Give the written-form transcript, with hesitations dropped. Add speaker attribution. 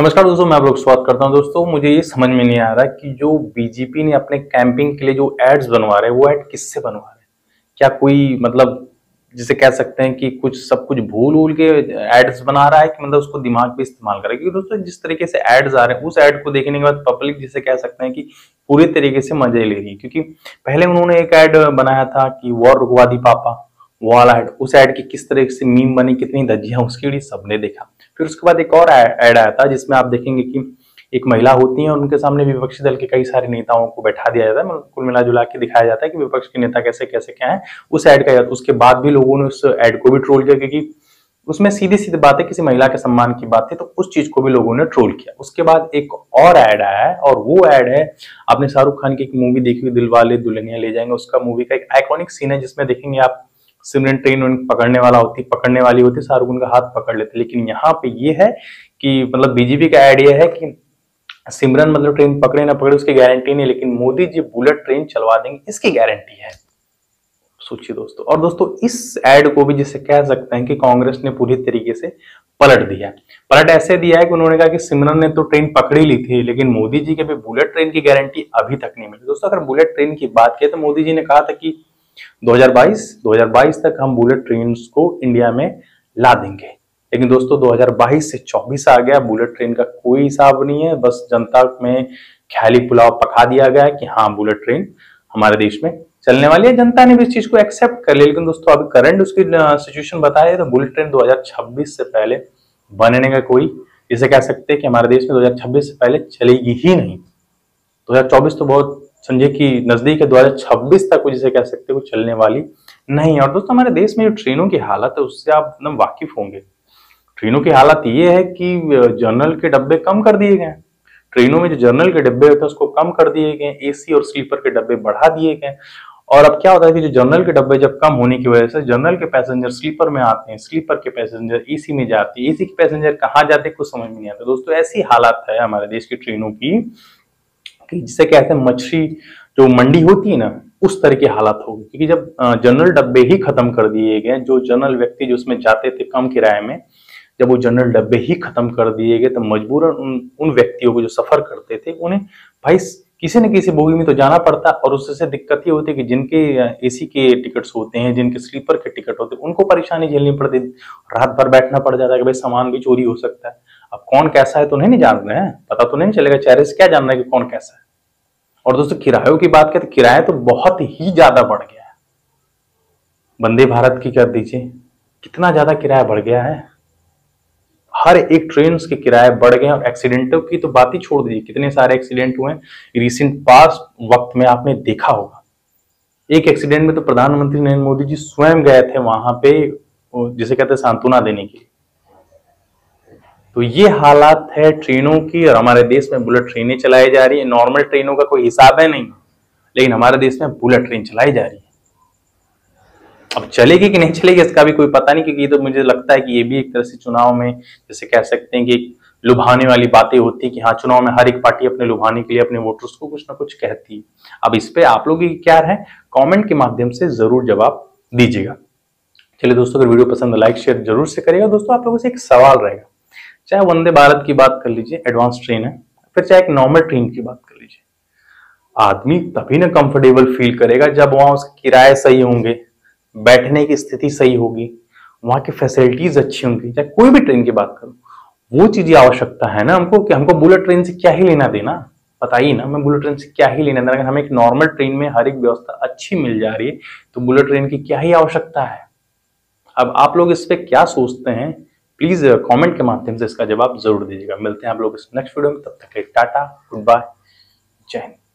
Speaker 1: नमस्कार दोस्तों, मैं आप लोग स्वागत करता हूं। दोस्तों, मुझे ये समझ में नहीं आ रहा कि जो बीजेपी ने अपने कैंपिंग के लिए जो एड्स बनवा रहे हैं वो एड किससे बनवा रहे हैं। क्या कोई मतलब जिसे कह सकते हैं कि कुछ सब कुछ भूल भूल के एड्स बना रहा है कि मतलब उसको दिमाग भी इस्तेमाल करे। क्योंकि दोस्तों जिस तरीके से एड्स आ रहे हैं उस एड को देखने के बाद पब्लिक जिसे कह सकते हैं कि पूरी तरीके से मजे ले रही है। क्योंकि पहले उन्होंने एक एड बनाया था कि वॉर रुकवा दी पापा, वो वाला एड, उस एड की किस तरह से मीम बनी, कितनी धज्जियां उसकी उड़ी, सबने देखा। फिर उसके बाद एक और एड आया था जिसमें आप देखेंगे कि एक महिला होती है और उनके सामने विपक्षी दल के कई सारे नेताओं को बैठा दिया जाता है, मतलब कुल मिला जुला के दिखाया जाता है कि विपक्ष के नेता कैसे कैसे क्या है। उस एड का उसके बाद भी लोगों ने उस एड को भी ट्रोल किया, क्योंकि उसमें सीधी सीधी बातें किसी महिला के सम्मान की बात थी, तो उस चीज को भी लोगों ने ट्रोल किया। उसके बाद एक और एड आया है और वो एड है, आपने शाहरुख खान की एक मूवी देखी हुई दिलवाले दुल्हनिया ले जाएंगे, उसका मूवी का एक आइकॉनिक सीन है जिसमें देखेंगे आप सिमरन ट्रेन पकड़ने वाली होती, शाहरुख उनका हाथ पकड़ लेते। लेकिन यहाँ पे ये है कि मतलब बीजेपी का आइडिया है कि सिमरन मतलब ट्रेन पकड़े ना पकड़े उसकी गारंटी नहीं, लेकिन मोदी जी बुलेट ट्रेन चलवा देंगे इसकी गारंटी है। सोचिए दोस्तों। और दोस्तों इस एड को भी जिसे कह सकते हैं कि कांग्रेस ने पूरी तरीके से पलट दिया। पलट ऐसे दिया है कि उन्होंने कहा कि सिमरन ने तो ट्रेन पकड़ी ली थी, लेकिन मोदी जी के भी बुलेट ट्रेन की गारंटी अभी तक नहीं मिली। दोस्तों अगर बुलेट ट्रेन की बात करें तो मोदी जी ने कहा था कि 2022 तक हम बुलेट ट्रेन को इंडिया में ला देंगे। लेकिन दोस्तों 2022 से 24 आ गया, बुलेट ट्रेन का कोई हिसाब नहीं है। बस जनता में ख्याली पुलाव पका दिया गया है कि हाँ बुलेट ट्रेन हमारे देश में चलने वाली है। जनता ने भी इस चीज को एक्सेप्ट कर लिया। लेकिन दोस्तों अभी करंट उसकी सिचुएशन बताए तो बुलेट ट्रेन 2026 से पहले बनने का कोई, जिसे कह सकते हैं कि हमारे देश में 2026 से पहले चलेगी ही नहीं। 2024 तो बहुत समझे कि नजदीक है, 2026 तक वो जिसे कह सकते हैं वो चलने वाली नहीं है। और दोस्तों हमारे देश में जो ट्रेनों की हालत है उससे आप एकदम वाकिफ होंगे। ट्रेनों की हालत ये है कि जनरल के डब्बे कम कर दिए गए। ट्रेनों में जो जनरल के डब्बे होते हैं उसको कम कर दिए गए, एसी और स्लीपर के डब्बे बढ़ा दिए गए। और अब क्या होता है कि जो जनरल के डब्बे जब कम होने की वजह से जनरल के पैसेंजर स्लीपर में आते हैं, स्लीपर के पैसेंजर एसी में जाते हैं, एसी के पैसेंजर कहाँ जाते हैं कुछ समझ में नहीं आता। दोस्तों ऐसी हालत है हमारे देश की ट्रेनों की कि जिसे कहते हैं मछली जो मंडी होती है ना, उस तरह की हालत होगी। क्योंकि जब जनरल डब्बे ही खत्म कर दिए गए, जो जनरल व्यक्ति जो उसमें जाते थे कम किराए में, जब वो जनरल डब्बे ही खत्म कर दिए गए तो मजबूरन उन व्यक्तियों को जो सफर करते थे उन्हें भाई किसी न किसी बोगी में तो जाना पड़ता। और उससे दिक्कत ये होती है कि जिनके एसी के टिकट्स होते हैं, जिनके स्लीपर के टिकट होते हैं, उनको परेशानी झेलनी पड़ती, रात भर बैठना पड़ जाता है कि भाई सामान भी चोरी हो सकता है। अब कौन कैसा है तो नहीं जान रहे हैं, पता तो नहीं चलेगा, चेहरे से क्या जान रहे हैं कि कौन कैसा है। और दोस्तों किरायों की बात करें तो किराया तो बहुत ही ज्यादा बढ़ गया है। वंदे भारत की कर दीजिए, कितना ज्यादा किराया बढ़ गया है। हर एक ट्रेन के किराए बढ़ गए। और एक्सीडेंटों की तो बात ही छोड़ दीजिए, कितने सारे एक्सीडेंट हुए रिसेंट पास्ट वक्त में आपने देखा होगा। एक एक्सीडेंट में तो प्रधानमंत्री नरेंद्र मोदी जी स्वयं गए थे वहां पे, जिसे कहते हैं सांत्वना देने के लिए। तो ये हालात है ट्रेनों की। और हमारे देश में बुलेट ट्रेनें चलाई जा रही है। नॉर्मल ट्रेनों का कोई हिसाब है नहीं, लेकिन हमारे देश में बुलेट ट्रेन चलाई जा रही है। अब चलेगी कि नहीं चलेगी इसका भी कोई पता नहीं, क्योंकि ये तो मुझे लगता है कि ये भी एक तरह से चुनाव में जैसे कह सकते हैं कि लुभाने वाली बातें होती है कि हाँ चुनाव में हर एक पार्टी अपने लुभाने के लिए अपने वोटर्स को कुछ ना कुछ कहती है। अब इस पे आप लोग की क्या है, कमेंट के माध्यम से जरूर जवाब दीजिएगा। चलिए दोस्तों, अगर वीडियो पसंद है लाइक शेयर जरूर से करिएगा। दोस्तों आप लोगों से एक सवाल रहेगा, चाहे वंदे भारत की बात कर लीजिए, एडवांस ट्रेन है, फिर चाहे एक नॉर्मल ट्रेन की बात कर लीजिए, आदमी तभी ना कंफर्टेबल फील करेगा जब वहां उसके किराए सही होंगे, बैठने की स्थिति सही होगी, वहां की फैसिलिटीज अच्छी होंगी। चाहे कोई भी ट्रेन की बात करूं, वो चीज आवश्यकता है ना हमको कि हमको बुलेट ट्रेन से क्या ही लेना देना। बताइए ना, मैं बुलेट ट्रेन से क्या ही लेना देना, अगर हमें एक नॉर्मल ट्रेन में हर एक व्यवस्था अच्छी मिल जा रही है तो बुलेट ट्रेन की क्या ही आवश्यकता है। अब आप लोग इस पे क्या सोचते हैं, प्लीज कमेंट के माध्यम से इसका जवाब जरूर दीजिएगा। मिलते हैं आप लोग इस नेक्स्ट वीडियो में, तब तक टाटा, गुड बाय, जय हिंद।